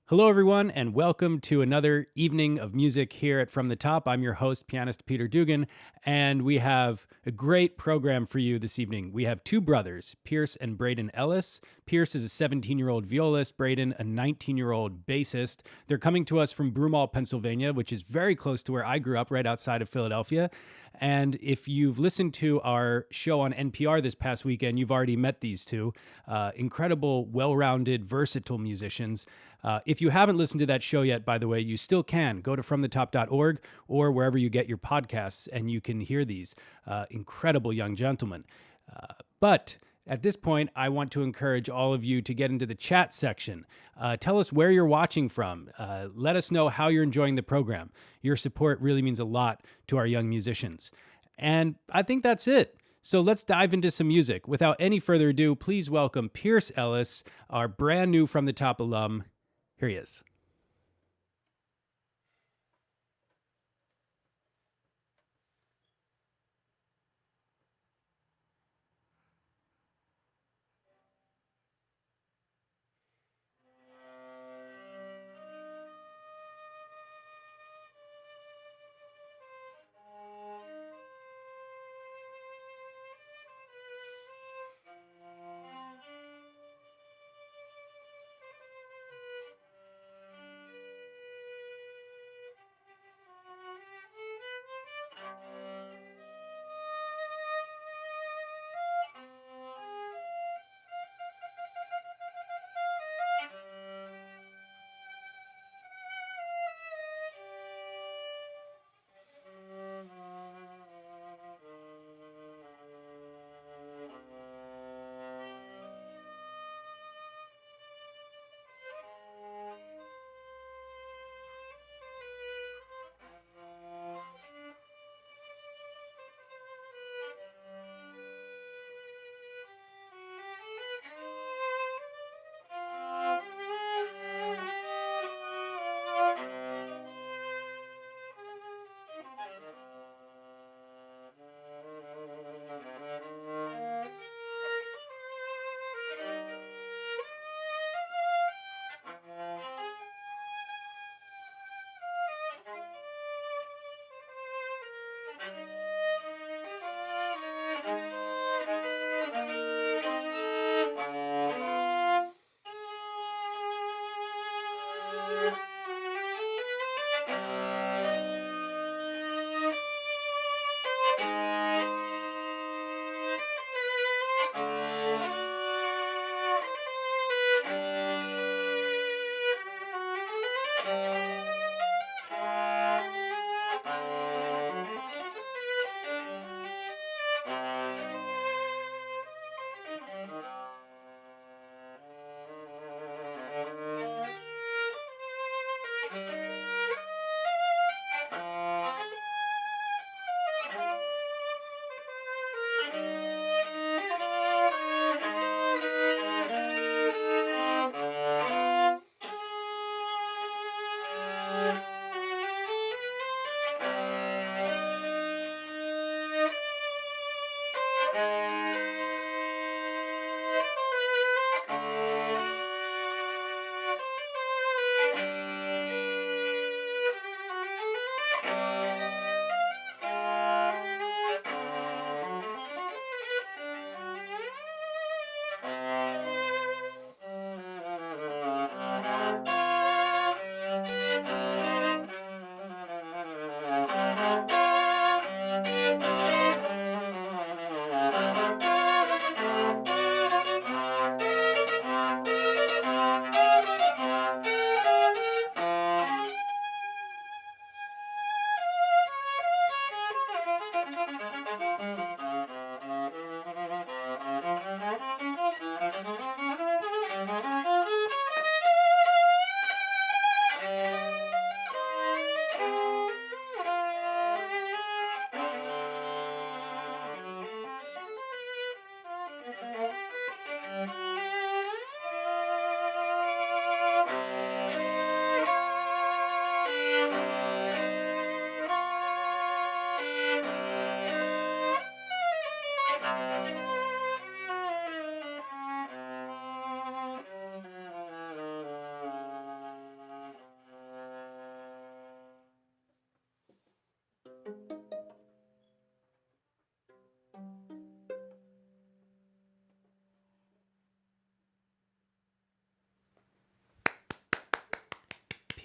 Hello, everyone, and welcome to another evening of music here at From the Top. I'm your host, pianist Peter Dugan, and we have a great program for you this evening. We have two brothers, Peirce and Braden Ellis. Peirce is a 17-year-old violist, Braden a 19-year-old bassist. They're coming to us from Broomall, Pennsylvania, which is very close to where I grew up, right outside of Philadelphia. And if you've listened to our show on NPR this past weekend, you've already met these two incredible, well-rounded, versatile musicians. If you haven't listened to that show yet, by the way, you still can. Go to fromthetop.org or wherever you get your podcasts, and you can hear these incredible young gentlemen. But at this point, I want to encourage all of you to get into the chat section. Tell us where you're watching from. Let us know how you're enjoying the program. Your support really means a lot to our young musicians. And I think that's it. So let's dive into some music. Without any further ado, please welcome Peirce Ellis, our brand new From the Top alum. Here he is.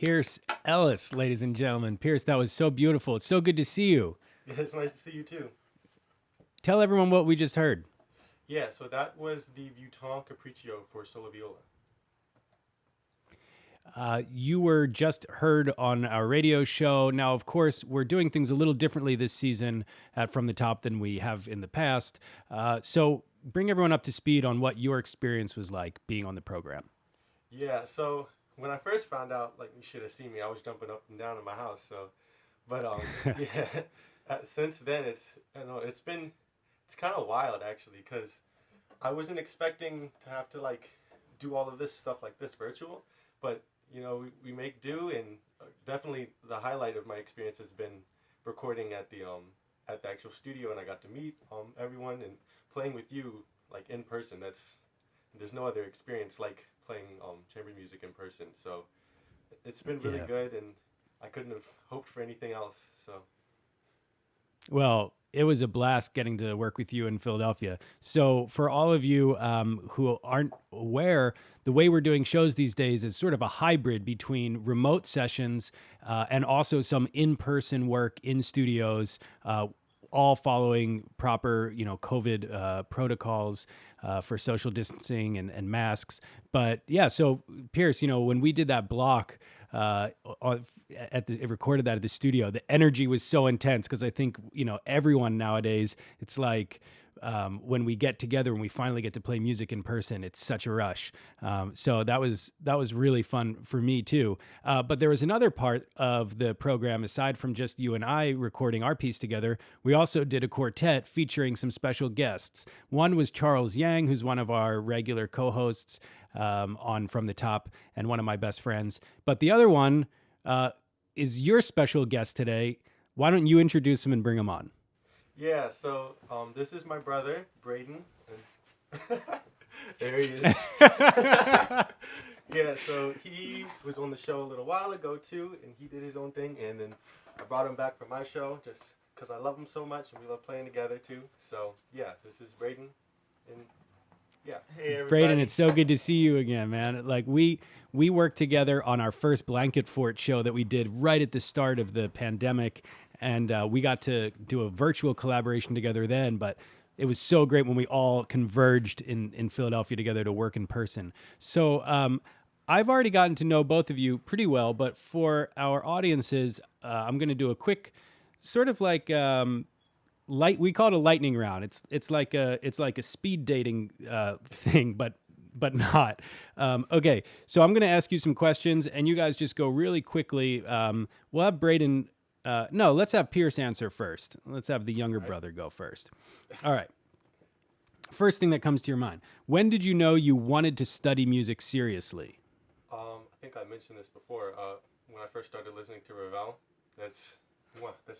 Peirce Ellis, ladies and gentlemen. Peirce, that was so beautiful. It's so good to see you. Yeah, it's nice to see you too. Tell everyone what we just heard. Yeah, so that was the 𝘗𝘗𝐿 Capriccio for solo viola. You were just heard on our radio show. Now, of course, we're doing things a little differently this season at From the Top than we have in the past. So bring everyone up to speed on what your experience was like being on the program. Yeah, so when I first found out, like, you should have seen me, I was jumping up and down in my house. So, but yeah, since then it's kind of wild actually, because I wasn't expecting to have to like do all of this stuff like this virtual, but we make do, and definitely the highlight of my experience has been recording at the actual studio, and I got to meet everyone and playing with you like in person. There's no other experience like playing chamber music in person. So it's been really good, and I couldn't have hoped for anything else. So well, it was a blast getting to work with you in Philadelphia. So for all of you who aren't aware, the way we're doing shows these days is sort of a hybrid between remote sessions and also some in-person work in studios, all following proper, COVID protocols for social distancing and masks. But yeah, so Peirce, when we did that block, recorded that at the studio, the energy was so intense because I think everyone nowadays, it's like when we get together and we finally get to play music in person, it's such a rush. So that was really fun for me too. But there was another part of the program aside from just you and I recording our piece together. We also did a quartet featuring some special guests. One was Charles Yang, who's one of our regular co-hosts on From the Top and one of my best friends. But the other one is your special guest today. Why don't you introduce him and bring him on? Yeah, so this is my brother, Braden. And there he is. Yeah, so he was on the show a little while ago too, and he did his own thing, and then I brought him back for my show just because I love him so much, and we love playing together too. So yeah, this is Braden, and yeah. Hey, everybody. Braden, it's so good to see you again, man. Like we worked together on our first Blanket Fort show that we did right at the start of the pandemic, and we got to do a virtual collaboration together then, but it was so great when we all converged in Philadelphia together to work in person. So I've already gotten to know both of you pretty well, but for our audiences, I'm going to do a quick sort of like we call it a lightning round. It's like a speed dating thing, but not. Okay, so I'm going to ask you some questions, and you guys just go really quickly. We'll have Braden. No, let's have Peirce answer first. Let's have the younger brother go first. All right. First thing that comes to your mind. When did you know you wanted to study music seriously? I think I mentioned this before. When I first started listening to Ravel, that's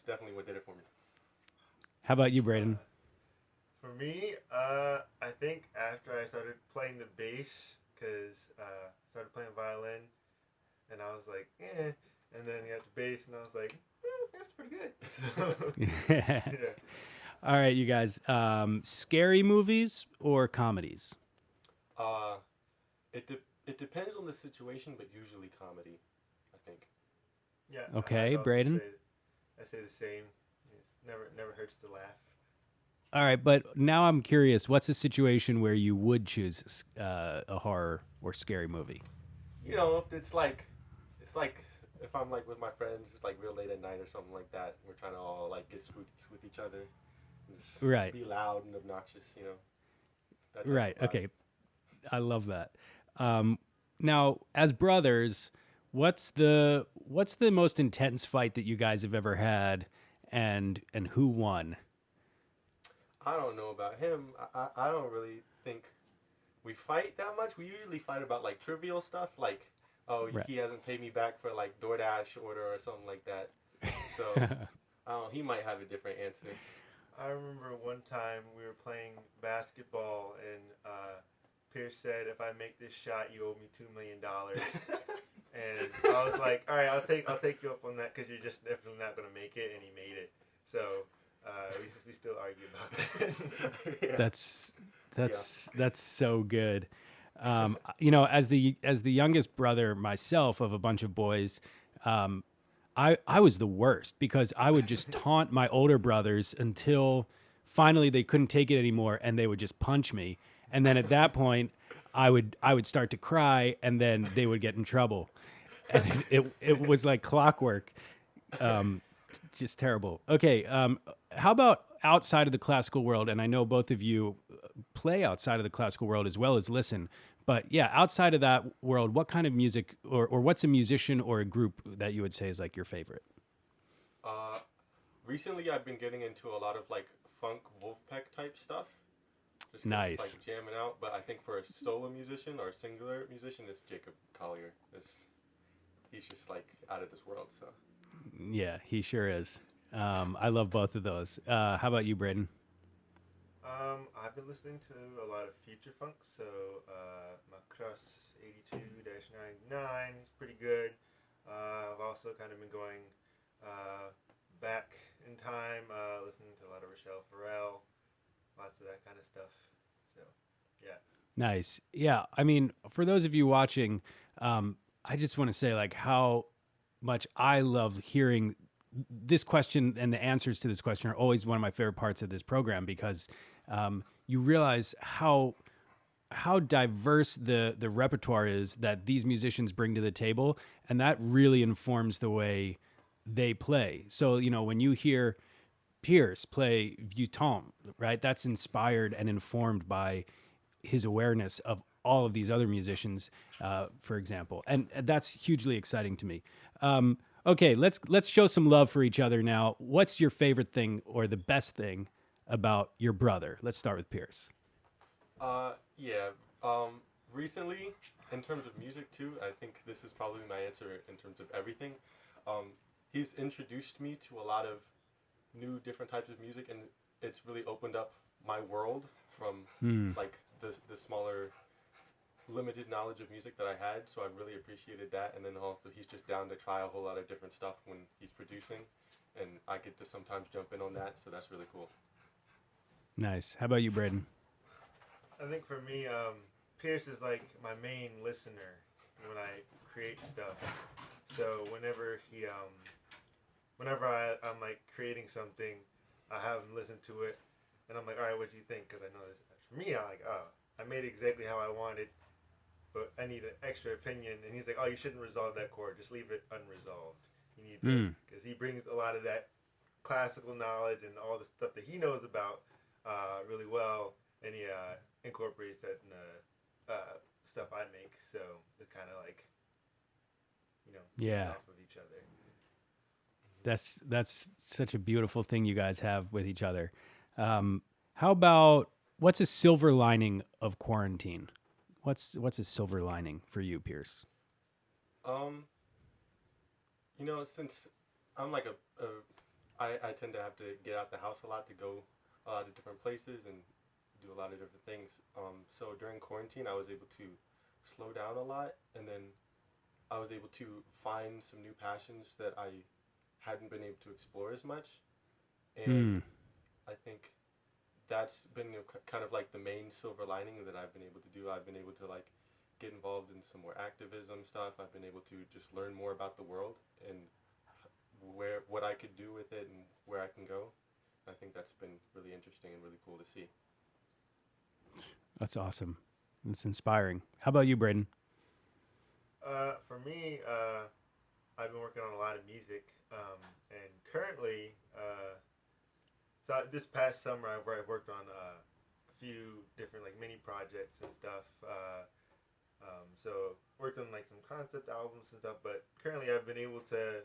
definitely what did it for me. How about you, Braden? For me, I think after I started playing the bass, because I started playing violin, and I was like, and then you got the bass, and I was like, that's pretty good. So, yeah. All right, you guys. Scary movies or comedies? It depends on the situation, but usually comedy, I think. Yeah. Okay, Braden? I say the same. It never hurts to laugh. All right, but now I'm curious. What's a situation where you would choose a horror or scary movie? If it's like if I'm like with my friends, it's like real late at night or something like that. We're trying to all like get spooky with each other, and just right? Be loud and obnoxious, Right. Okay. I love that. Now, as brothers, what's the most intense fight that you guys have ever had, and who won? I don't know about him. I don't really think we fight that much. We usually fight about like trivial stuff, like right. He hasn't paid me back for like DoorDash order or something like that. So he might have a different answer. I remember one time we were playing basketball, and Peirce said, "If I make this shot, you owe me $2 million." And I was like, "All right, I'll take you up on that because you're just definitely not going to make it." And he made it. So we still argue about that. Yeah. That's so good. As the youngest brother myself of a bunch of boys, I was the worst because I would just taunt my older brothers until finally they couldn't take it anymore and they would just punch me. And then at that point, I would start to cry and then they would get in trouble. And it was like clockwork. Just terrible. Okay, how about outside of the classical world? And I know both of you play outside of the classical world as well as listen. But yeah, outside of that world, what kind of music or what's a musician or a group that you would say is like your favorite? Recently, I've been getting into a lot of like funk Wolfpack type stuff. Just 'cause Nice. It's like jamming out, but I think for a solo musician or a singular musician, it's 𝐒𝐗𝐽𝐪. He's just like out of this world. So Yeah, he sure is. I love both of those. How about you, Braden? I've been listening to a lot of future funk, so Macross 82-99 is pretty good. I've also kind of been going back in time, listening to a lot of Rochelle Farrell, lots of that kind of stuff. So, yeah. Nice. Yeah, I mean, for those of you watching, I just want to say like how much I love hearing this question, and the answers to this question are always one of my favorite parts of this program because you realize how diverse the repertoire is that these musicians bring to the table, and that really informs the way they play. So, when you hear Peirce play 𝑕, right, that's inspired and informed by his awareness of all of these other musicians, for example. And that's hugely exciting to me. Okay, let's show some love for each other now. What's your favorite thing or the best thing about your brother? Let's start with Peirce. Recently, in terms of music too, I think this is probably my answer in terms of everything. He's introduced me to a lot of new different types of music, and it's really opened up my world from like the smaller limited knowledge of music that I had, so I've really appreciated that. And then also he's just down to try a whole lot of different stuff when he's producing, and I get to sometimes jump in on that, so that's really cool. Nice. How about you, Braden? I think for me, Peirce is like my main listener when I create stuff. So whenever I'm like creating something, I have him listen to it, and I'm like, all right, what do you think? Because I know this. For me, I'm like, oh, I made it exactly how I wanted, but I need an extra opinion. And he's like, oh, you shouldn't resolve that chord. Just leave it unresolved. You need to, because he brings a lot of that classical knowledge and all the stuff that he knows about really well, and he incorporates that in the stuff I make. So it's kind of like, off of each other. That's such a beautiful thing you guys have with each other. How about what's a silver lining of quarantine? What's a silver lining for you, Peirce? Since I'm like I tend to have to get out the house a lot to go a lot of different places and do a lot of different things. So during quarantine, I was able to slow down a lot, and then I was able to find some new passions that I hadn't been able to explore as much. And I think that's been kind of like the main silver lining that I've been able to do. I've been able to like get involved in some more activism stuff. I've been able to just learn more about the world and what I could do with it and where I can go. I think that's been really interesting and really cool to see. That's awesome. It's inspiring. How about you, Braden? For me, I've been working on a lot of music, and currently, so this past summer I've worked on a few different like mini projects and stuff. So worked on like some concept albums and stuff, but currently I've been able to,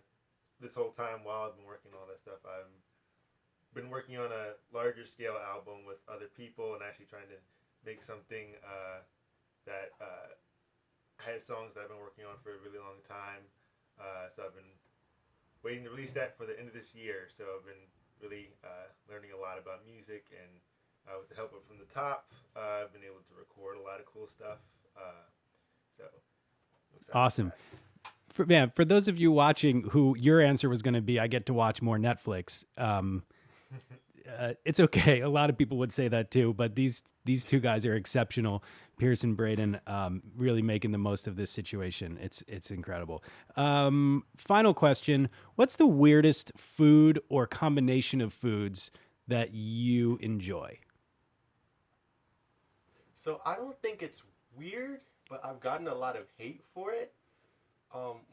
this whole time while I've been working on all that stuff, I've been working on a larger scale album with other people and actually trying to make something that has songs that I've been working on for a really long time. So I've been waiting to release that for the end of this year. So I've been really learning a lot about music, and with the help of From the Top, I've been able to record a lot of cool stuff. So awesome. For those of you watching who your answer was going to be, I get to watch more Netflix. it's okay. A lot of people would say that too, but these two guys are exceptional. Peirce and Braden, really making the most of this situation. It's incredible. Final question: what's the weirdest food or combination of foods that you enjoy? So I don't think it's weird, but I've gotten a lot of hate for it.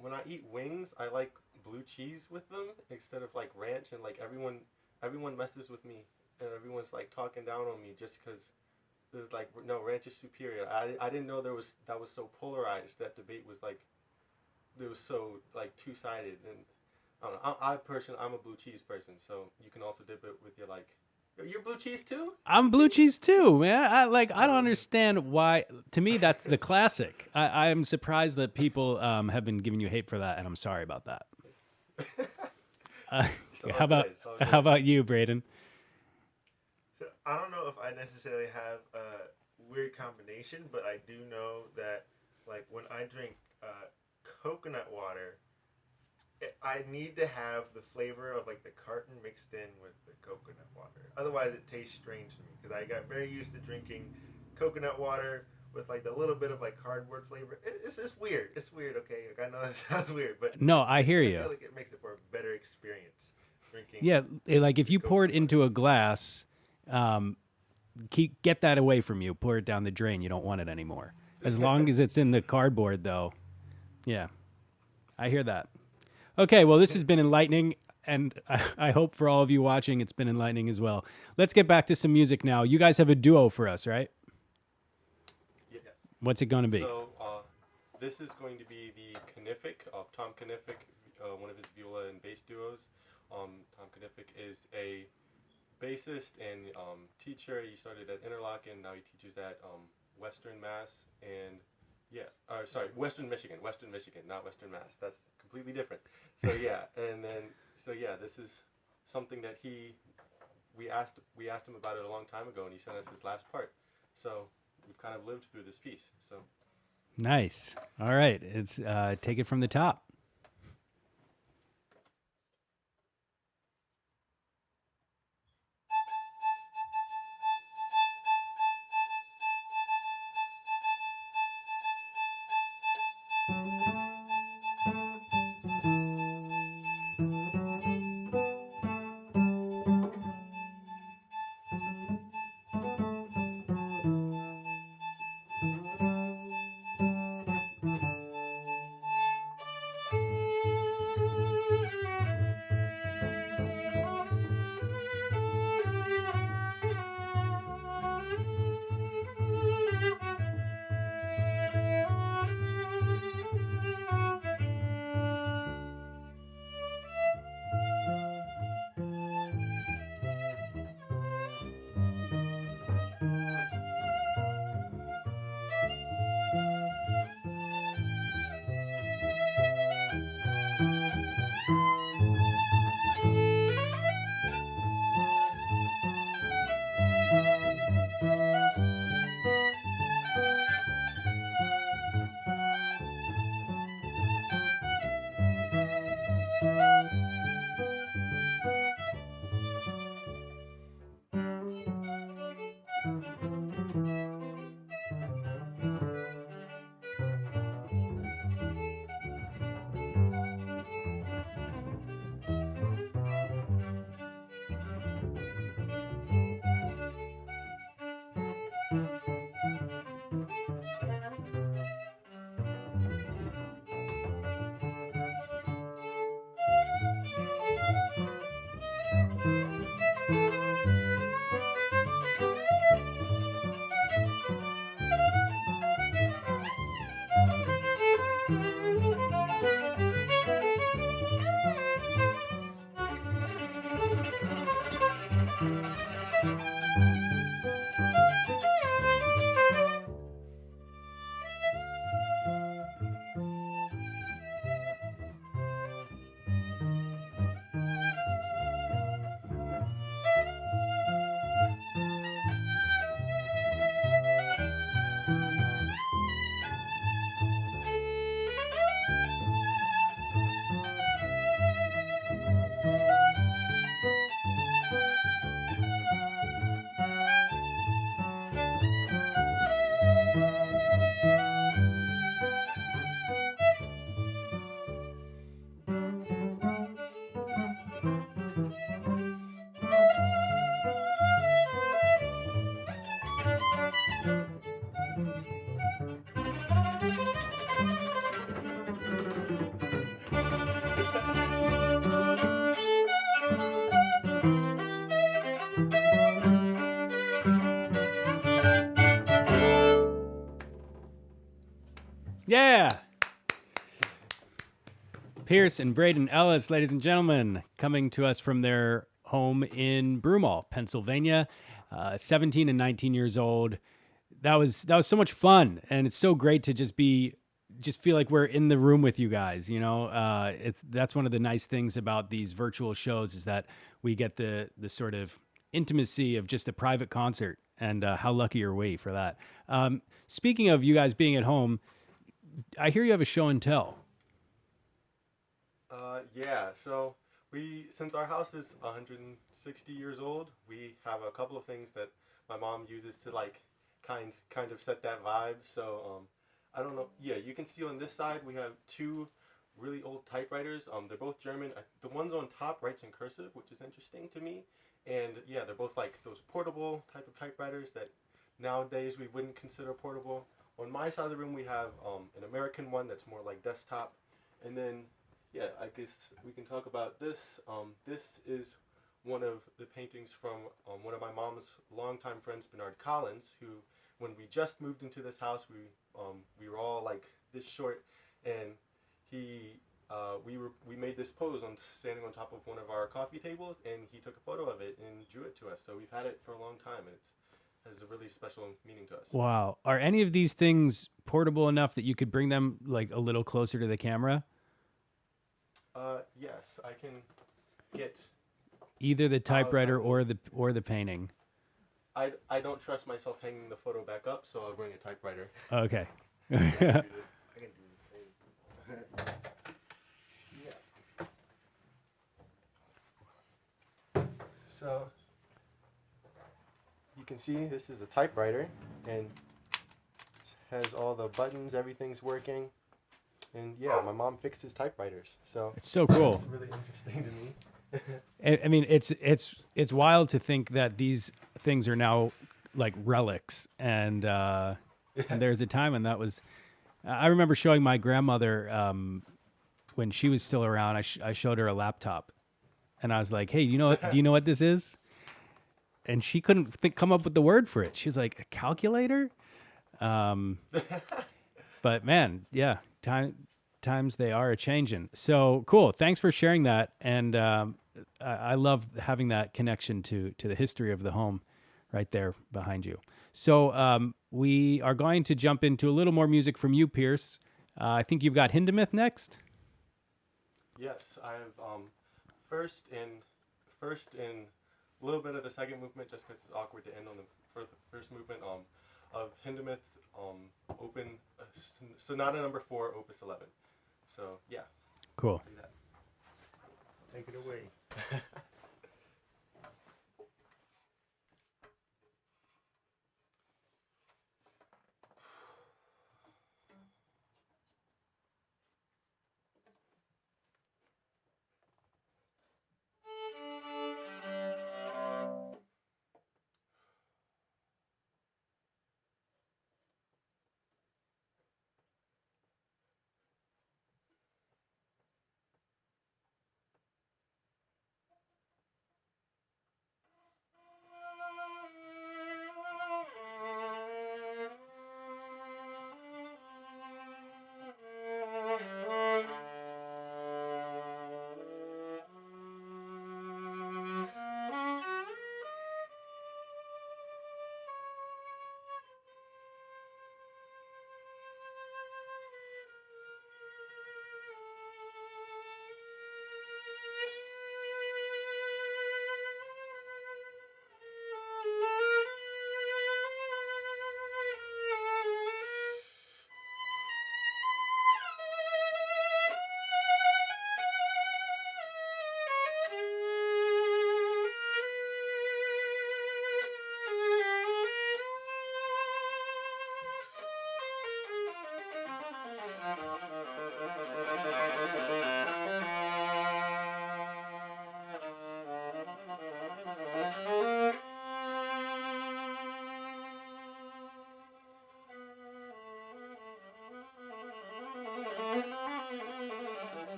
When I eat wings, I like blue cheese with them instead of like ranch, and like everyone messes with me, and everyone's like talking down on me just because there's like no, ranch is superior. I didn't know that was so polarized. That debate was like it was so like two sided, and I don't know. I'm a blue cheese person, so you can also dip it with your like. You're blue cheese too? I'm blue cheese too, man. I don't understand why. To me, that's the classic. I'm surprised that people have been giving you hate for that, and I'm sorry about that. How about you, Braden? So I don't know if I necessarily have a weird combination, but I do know that like when I drink coconut water, I need to have the flavor of like the carton mixed in with the coconut water. Otherwise, it tastes strange to me because I got very used to drinking coconut water with like the little bit of like cardboard flavor. It's weird. It's weird. Okay, like, I know that sounds weird, but no, I hear you. I feel like it makes it for a better experience drinking. Yeah, like if you pour it into a glass, get that away from you. Pour it down the drain. You don't want it anymore. As long as it's in the cardboard, though. Yeah, I hear that. Okay, well, this has been enlightening, and I hope for all of you watching it's been enlightening as well. Let's get back to some music now. You guys have a duo for us, right? Yes. What's it going to be? So this is going to be the 𝐗𝐿𝐴 of 𝘗𝐿𝐴, one of his viola and bass duos. 𝘗𝐿𝐴 is a bassist and teacher. He started at Interlochen, now he teaches at Western Mass and Western Michigan, not Western Mass. That's completely different. So this is something that we asked him about it a long time ago, and he sent us his last part. So we've kind of lived through this piece. So nice. All right, it's take it from the top. Peirce and Braden Ellis, ladies and gentlemen, coming to us from their home in Broomall, Pennsylvania. 17 and 19 years old. That was so much fun, and it's so great to just feel like we're in the room with you guys. You know, that's one of the nice things about these virtual shows is that we get the sort of intimacy of just a private concert, and how lucky are we for that. Speaking of you guys being at home, I hear you have a show and tell. Yeah, so since our house is 160 years old, we have a couple of things that my mom uses to like kind of set that vibe. So I don't know. Yeah, you can see on this side we have two really old typewriters. They're both German. The one's on top writes in cursive, which is interesting to me. And yeah, they're both like those portable type of typewriters that nowadays we wouldn't consider portable. On my side of the room we have an American one that's more like desktop, and then yeah, I guess we can talk about this. This is one of the paintings from one of my mom's longtime friends, 𝐕, who, when we just moved into this house, we were all like this short, and we made this pose standing on top of one of our coffee tables, and he took a photo of it and drew it to us. So we've had it for a long time, and it has a really special meaning to us. Wow. Are any of these things portable enough that you could bring them like a little closer to the camera? Yes, I can get either the typewriter or the painting. I don't trust myself hanging the photo back up, so I'll bring a typewriter. Okay. I can do the Yeah. So you can see this is a typewriter, and it has all the buttons, everything's working. And yeah, my mom fixes typewriters, so it's so cool. It's really interesting to me. I mean, it's wild to think that these things are now like relics, and there's a time when that was. I remember showing my grandmother when she was still around. I showed her a laptop, and I was like, "Hey, do you know what this is?" And she couldn't come up with the word for it. She was like, "A calculator?" But man, yeah. Times they are a-changing. So cool. Thanks for sharing that. And I love having that connection to the history of the home right there behind you. So we are going to jump into a little more music from you, Peirce. I think you've got Hindemith next. Yes, I have first in a little bit of the second movement, just because it's awkward to end on the first movement of Hindemith. Open Sonata number 4, Opus 11. So yeah. Cool. Take it away.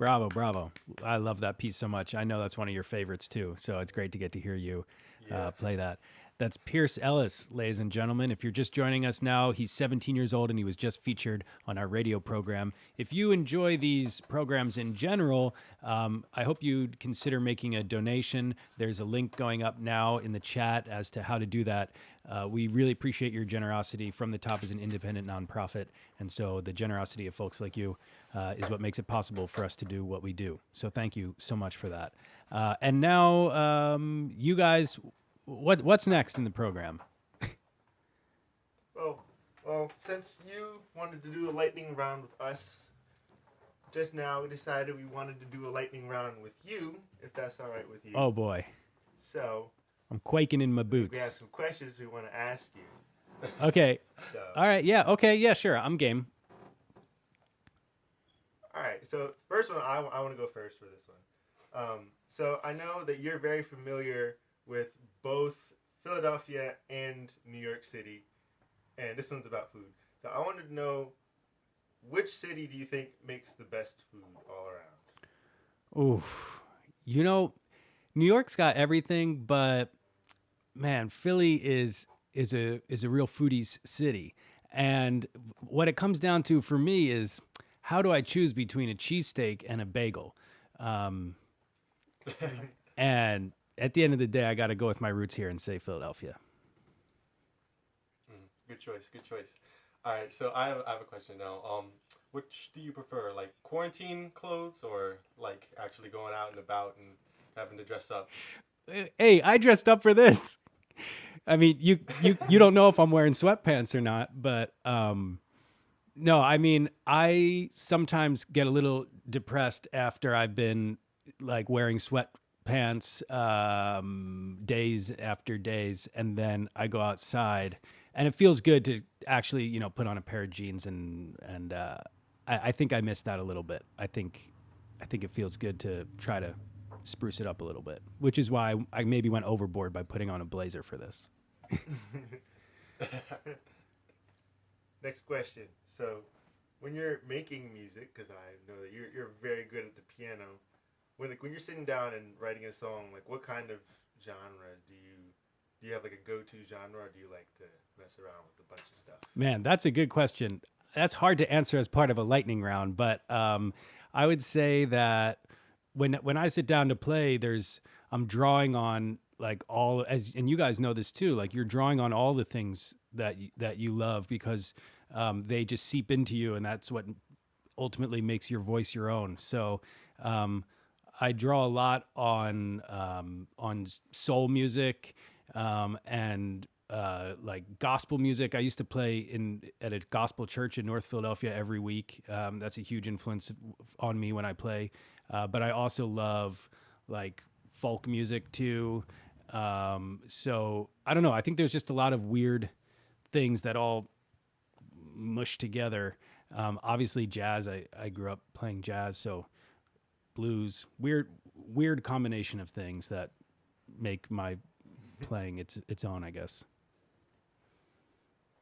Bravo, bravo. I love that piece so much. I know that's one of your favorites too. So it's great to get to hear you play that. That's Peirce Ellis, ladies and gentlemen. If you're just joining us now, he's 17 years old and he was just featured on our radio program. If you enjoy these programs in general, I hope you'd consider making a donation. There's a link going up now in the chat as to how to do that. We really appreciate your generosity. From the Top is an independent nonprofit, and so the generosity of folks like you is what makes it possible for us to do what we do. So thank you so much for that. And now, you guys, what's next in the program? Well, since you wanted to do a lightning round with us, just now we decided we wanted to do a lightning round with you, if that's all right with you. Oh boy, So I'm quaking in my we have boots. some questions we want to ask you. Okay, So, all right, yeah, okay, yeah, sure, I'm game. all right. So first one, I want to go first for this one. So I know that you're very familiar with both Philadelphia and New York City, and this one's about food. So I wanted to know, which city do you think makes the best food all around? Oof, you know, New York's got everything, but man, Philly is a real foodie's city, and what it comes down to for me is, how do I choose between a cheesesteak and a bagel? And at the end of the day, I got to go with my roots here and say Philadelphia. Good choice. Good choice. All right. So I have a question now. Which do you prefer, like quarantine clothes or like actually going out and about and having to dress up? Hey, I dressed up for this. I mean, you don't know if I'm wearing sweatpants or not, but no, I mean, I sometimes get a little depressed after I've been like wearing sweatpants days after days, and then I go outside, and it feels good to actually, you know, put on a pair of jeans, and I think I missed that a little bit. I think it feels good to try to spruce it up a little bit, which is why I maybe went overboard by putting on a blazer for this. Next question. So, when you're making music, because I know that you're very good at the piano, when you're sitting down and writing a song, like what kind of genre do you have, like a go-to genre, or do you like to mess around with a bunch of stuff? Man, that's a good question. That's hard to answer as part of a lightning round, but I would say that when I sit down to play, I'm drawing on like and you guys know this too, like you're drawing on all the things that you love, because they just seep into you, and that's what ultimately makes your voice your own. So I draw a lot on soul music and like gospel music. I used to play at a gospel church in North Philadelphia every week. That's a huge influence on me when I play. But I also love like folk music too. So I don't know. I think there's just a lot of weird things that all mush together. Obviously jazz. I grew up playing jazz, so blues, weird combination of things that make my playing its own, I guess.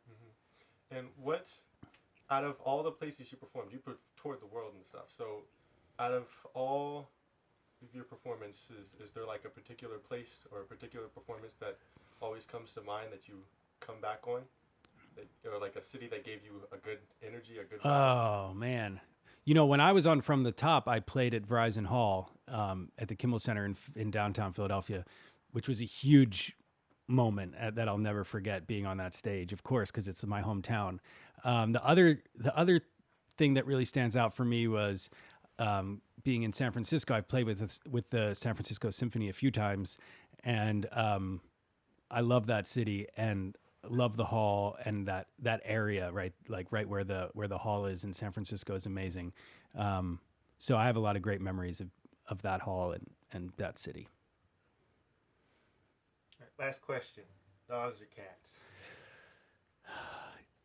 Mm-hmm. And what, out of all the places you performed, you toured the world and stuff. So, out of all of your performances, is there like a particular place or a particular performance that always comes to mind that you come back on, or like a city that gave you a good energy, a good vibe? Oh man. You know, when I was on From the Top, I played at Verizon Hall at the Kimmel Center in downtown Philadelphia, which was a huge moment that I'll never forget, being on that stage, of course, because it's my hometown. The other thing that really stands out for me was being in San Francisco. I've played with the San Francisco Symphony a few times, and I love that city and love the hall, and that area, right where the hall is in San Francisco is amazing. So I have a lot of great memories of that hall and that city. All right, last question. Dogs or cats?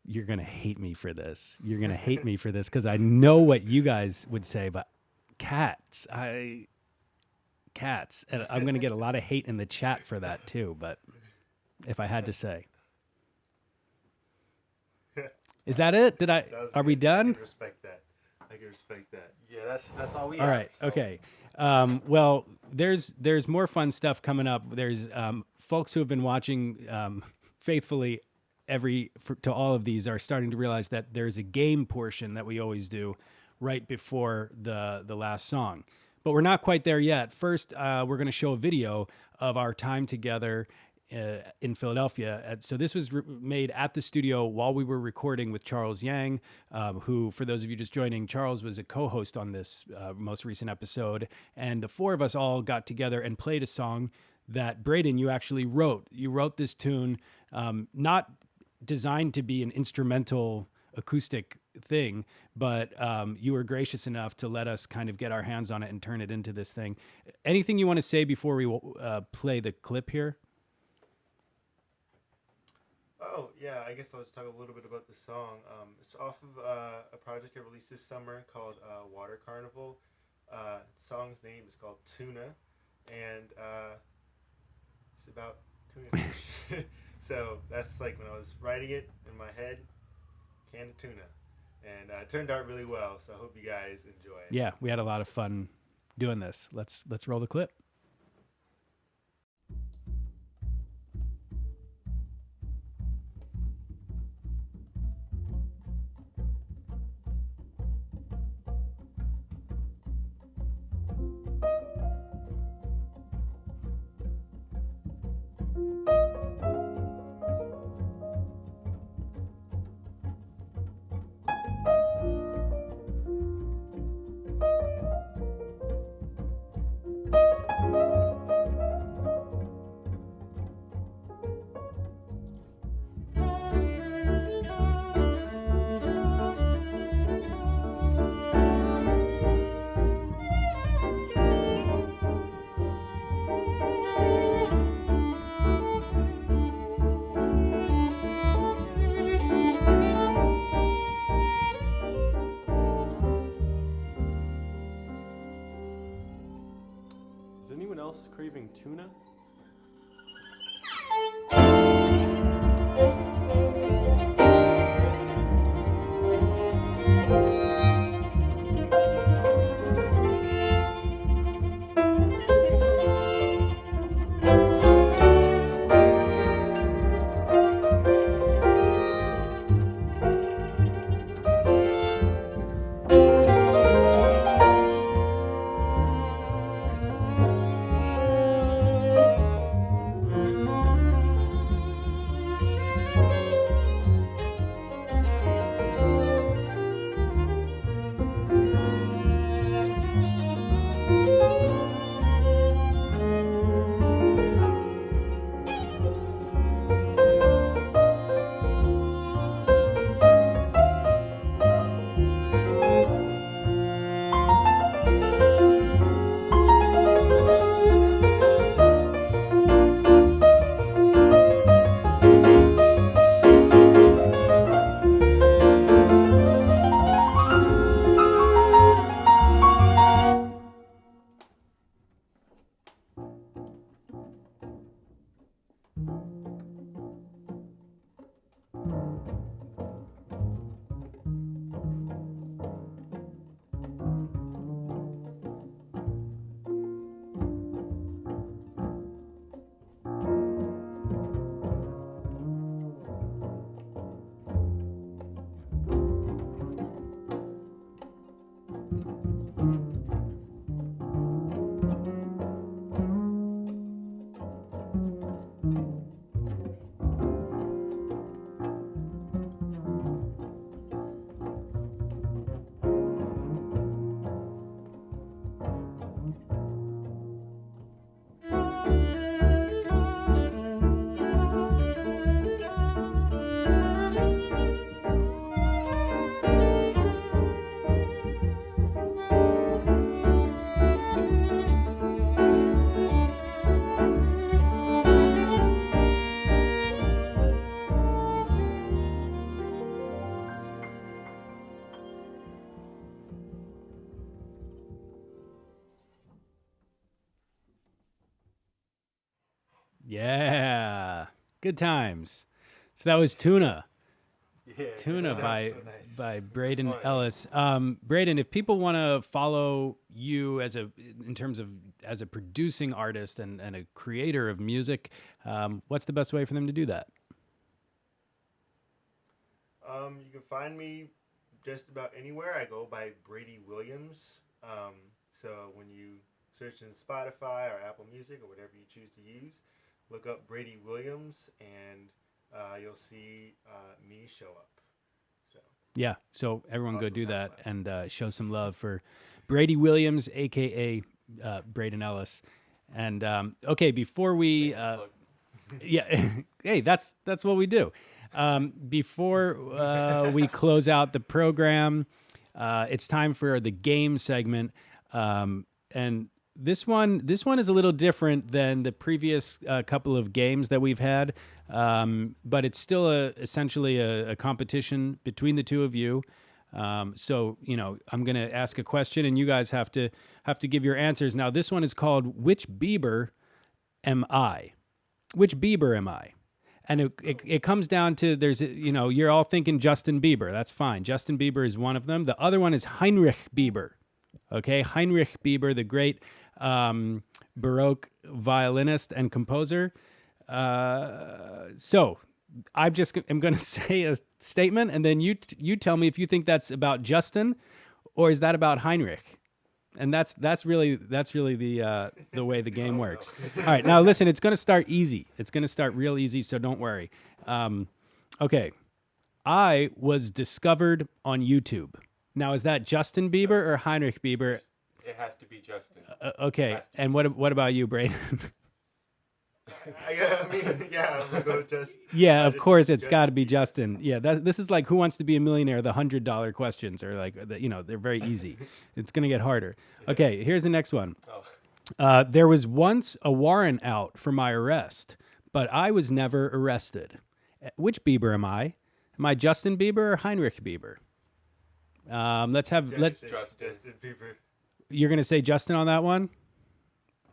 You're going to hate me for this. You're going to hate me for this, because I know what you guys would say, but cats. Cats. And I'm going to get a lot of hate in the chat for that too, but if I had to say. Is that it? Are we done? I respect that. I can respect that. Yeah, that's all we All have. right. So. Okay. Well, there's more fun stuff coming up. There's folks who have been watching faithfully to all of these are starting to realize that there's a game portion that we always do right before the last song. But we're not quite there yet. First, we're going to show a video of our time together in Philadelphia. So this was made at the studio while we were recording with Charles Yang, who, for those of you just joining, Charles was a co-host on this most recent episode. And the four of us all got together and played a song that, Braden, you actually wrote. You wrote this tune, not designed to be an instrumental acoustic thing, but you were gracious enough to let us kind of get our hands on it and turn it into this thing. Anything you want to say before we play the clip here? Oh, yeah, I guess I'll just talk a little bit about the song. It's off of a project I released this summer called Water Carnival. The song's name is called Tuna, and it's about tuna fish. So that's like when I was writing it in my head, can of tuna. And it turned out really well, so I hope you guys enjoy it. Yeah, we had a lot of fun doing this. Let's roll the clip. Is anyone else craving tuna? Yeah, good times. So that was Tuna Yeah, Tuna that by was so nice. by Braden Funny. Ellis. Braden, if people want to follow you in terms of as a producing artist and a creator of music, what's the best way for them to do that? You can find me just about anywhere. I go by Brady Williams. So when you search in Spotify or Apple Music or whatever you choose to use, look up Brady Williams and you'll see me show up. So Yeah, so everyone go Also do that SoundCloud. and show some love for Brady Williams, aka Braden Ellis. And okay, before we Look, yeah, hey, that's what we do. Before we close out the program, it's time for the game segment, and this one is a little different than the previous couple of games that we've had, but it's still essentially a competition between the two of you. So I'm gonna ask a question, and you guys have to give your answers. Now, this one is called "Which Bieber am I?" Which Bieber am I? And it comes down to you're all thinking Justin Bieber. That's fine. Justin Bieber is one of them. The other one is Heinrich Bieber. Okay, Heinrich Bieber, the great Baroque violinist and composer. So I'm going to say a statement, and then you tell me if you think that's about Justin or is that about Heinrich. And that's really the way the game works. All right, now listen, it's going to start easy. It's going to start real easy, so don't worry. Okay, I was discovered on YouTube. Now, is that Justin Bieber or Heinrich Bieber? it has to be Justin. Okay, Has to be and what about you, Braden? I'm gonna go just. Yeah, of course, it's got to be Justin. Yeah, this is like Who Wants to Be a Millionaire? The $100 questions are like, they're very easy. It's gonna get harder. Okay, here's the next one. Oh. There was once a warrant out for my arrest, but I was never arrested. Which Bieber am I? Am I Justin Bieber or Heinrich Bieber? Justin Bieber. You're gonna say Justin on that one?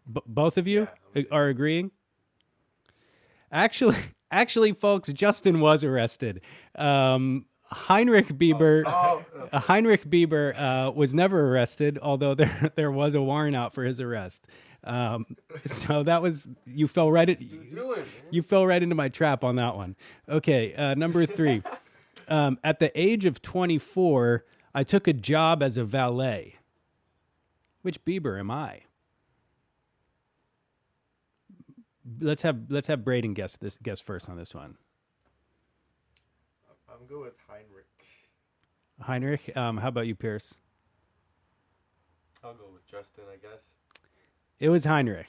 Both of you Yeah, are agreeing? Actually, folks, Justin was arrested. Heinrich Bieber, Heinrich Bieber was never arrested, although there was a warrant out for his arrest. So that was you fell right into my trap on that one. Okay, number 3. At the age of 24, I took a job as a valet. Which Bieber am I? Let's have Braden guess first on this one. I'm good with Heinrich. Heinrich. How about you, Peirce? I'll go with Justin, I guess. It was Heinrich.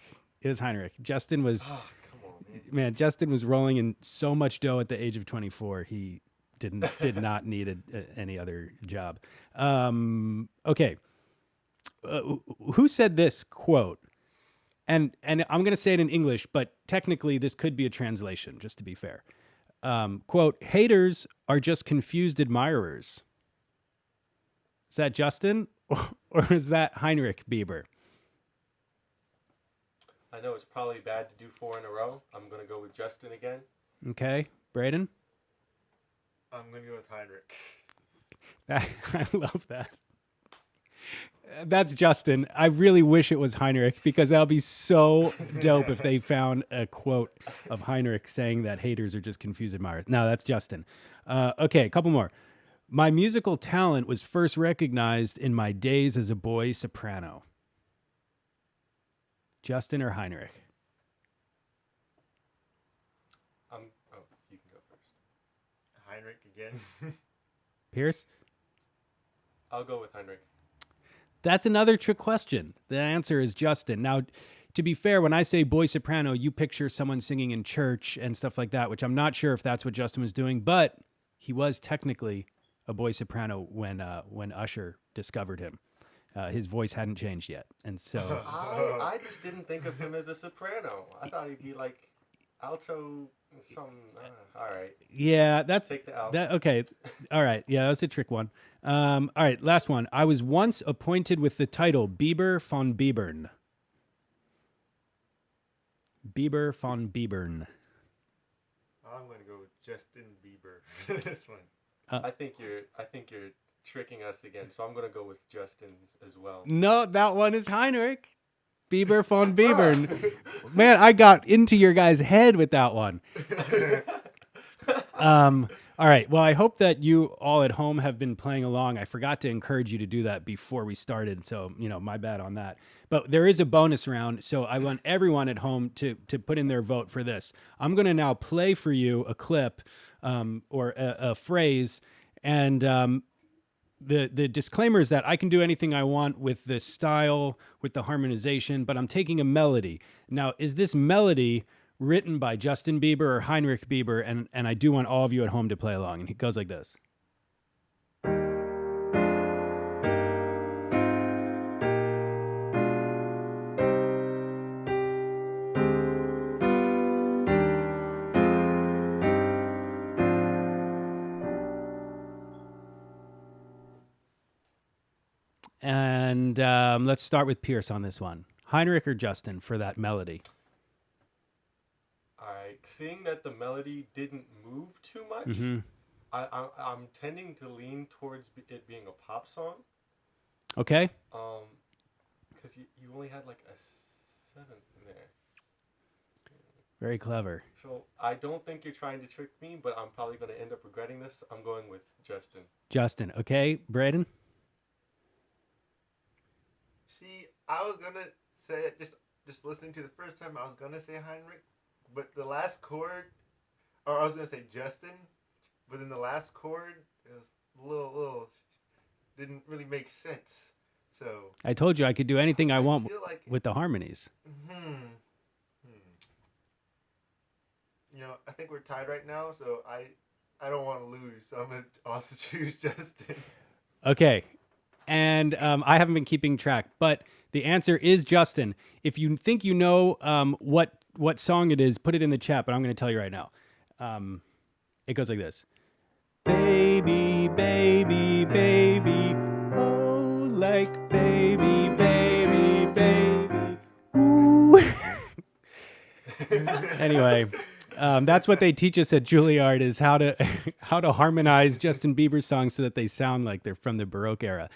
Justin was Oh, come on, man. man. Justin was rolling in so much dough at the age of 24. He did not need any other job. Okay. Who said this quote? And I'm going to say it in English, but technically this could be a translation, just to be fair. Quote, haters are just confused admirers. Is that Justin or is that Heinrich Bieber? I know it's probably bad to do 4 in a row. I'm going to go with Justin again. Okay, Braden? I'm gonna go with Heinrich. I love that. That's Justin. I really wish it was Heinrich because that'll be so dope if they found a quote of Heinrich saying that haters are just confused admirers. No, that's Justin. Okay, a couple more. My musical talent was first recognized in my days as a boy soprano. Justin or Heinrich? You can go first. Heinrich again. Peirce? I'll go with Heinrich. That's another trick question. The answer is Justin. Now, to be fair, when I say boy soprano, you picture someone singing in church and stuff like that, which I'm not sure if that's what Justin was doing, but he was technically a boy soprano when Usher discovered him. His voice hadn't changed yet. And so I just didn't think of him as a soprano. I thought he'd be like alto, some. All right. yeah, that's Take the L. okay. All right. Yeah, that was a trick one. All right, last one. I was once appointed with the title Bieber von Biebern. Bieber von Biebern. I'm gonna go with Justin Bieber for this one. I think you're tricking us again. So I'm gonna go with Justin as well. No, that one is 𝐿𝐼𝐼𝐷𝐻. Bieber von Bieber. Man, I got into your guys' head with that one. All right. Well, I hope that you all at home have been playing along. I forgot to encourage you to do that before we started. So, my bad on that. But there is a bonus round. So I want everyone at home to put in their vote for this. I'm going to now play for you a clip or a phrase. And the disclaimer is that I can do anything I want with the style, with the harmonization, but I'm taking a melody. Now, is this melody written by Justin Bieber or Heinrich Bieber? And I do want all of you at home to play along. And it goes like this. And let's start with Peirce on this one. Heinrich or Justin for that melody? All right. Seeing that the melody didn't move too much, Mm-hmm. I'm tending to lean towards it being a pop song. Okay. Because you only had like a seventh in there. Very clever. So I don't think you're trying to trick me, but I'm probably going to end up regretting this. I'm going with Justin. Justin. Okay. Braden? See, I was gonna say it just listening to the first time. I was gonna say Heinrich, but the last chord, or I was gonna say Justin, but in the last chord, it was a little didn't really make sense. So I told you I could do anything I want feel like with the harmonies. I think we're tied right now, so I don't want to lose, so I'm gonna also choose Justin. Okay. And I haven't been keeping track, but the answer is Justin. If you think you know what song it is, put it in the chat, but I'm going to tell you right now. It goes like this. Baby, baby, baby, oh, like baby, baby, baby, ooh. Anyway, that's what they teach us at Juilliard is how to harmonize Justin Bieber songs so that they sound like they're from the Baroque era.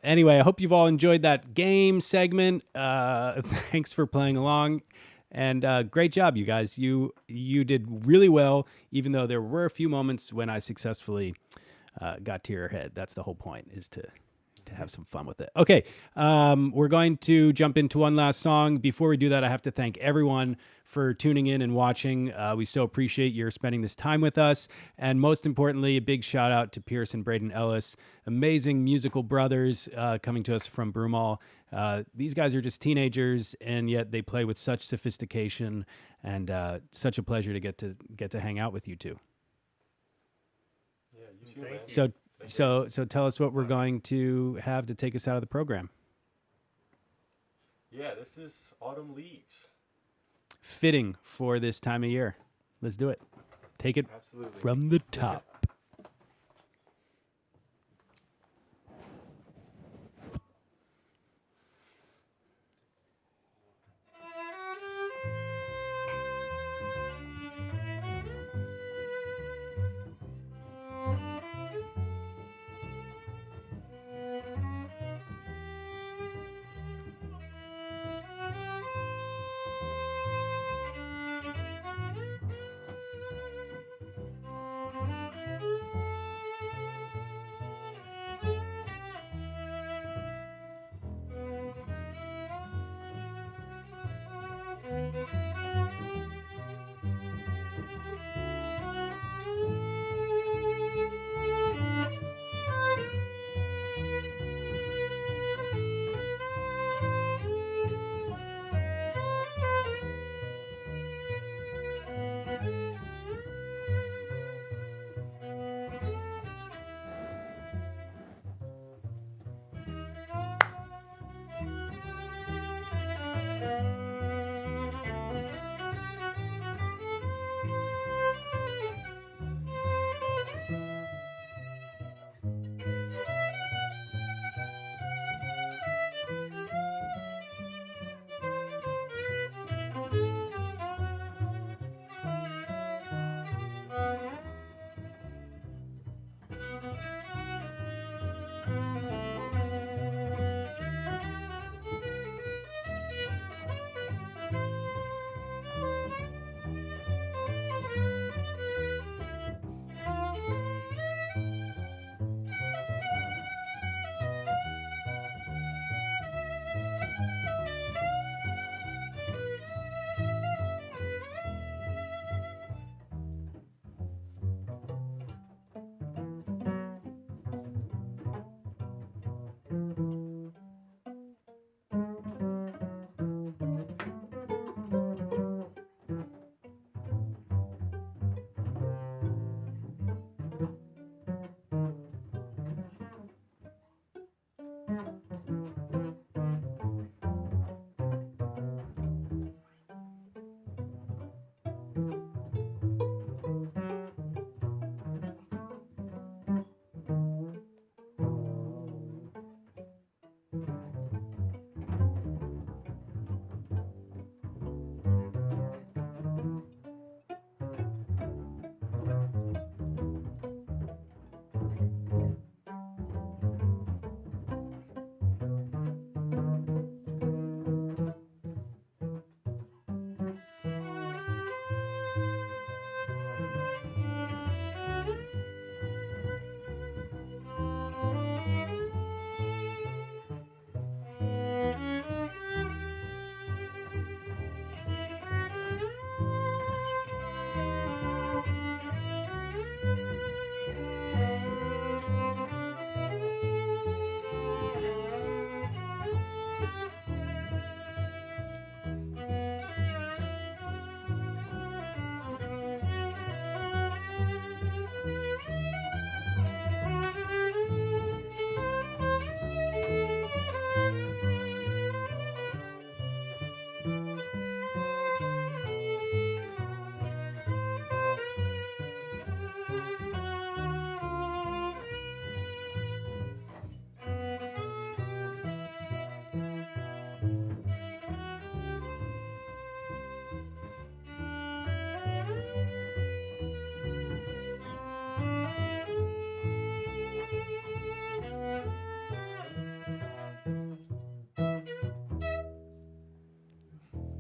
Anyway, I hope you've all enjoyed that game segment. Thanks for playing along, and great job, you guys. You did really well, even though there were a few moments when I successfully got to your head. That's the whole point, is to have some fun with it. Okay, we're going to jump into one last song. Before we do that, I have to thank everyone for tuning in and watching. We so appreciate your spending this time with us. And most importantly, a big shout out to Peirce and Braden Ellis, amazing musical brothers coming to us from Broomall. These guys are just teenagers, and yet they play with such sophistication, and such a pleasure to get to hang out with you two. Yeah, you too, man. So tell us what we're going to have to take us out of the program. Yeah, this is Autumn Leaves. Fitting for this time of year. Let's do it. Take it Absolutely. from the top.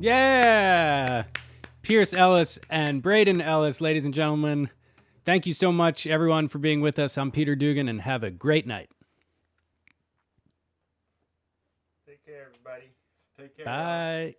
Yeah. Peirce Ellis and Braden Ellis, ladies and gentlemen. Thank you so much, everyone, for being with us. I'm Peter Dugan, and have a great night. Take care, everybody. Take care. Bye.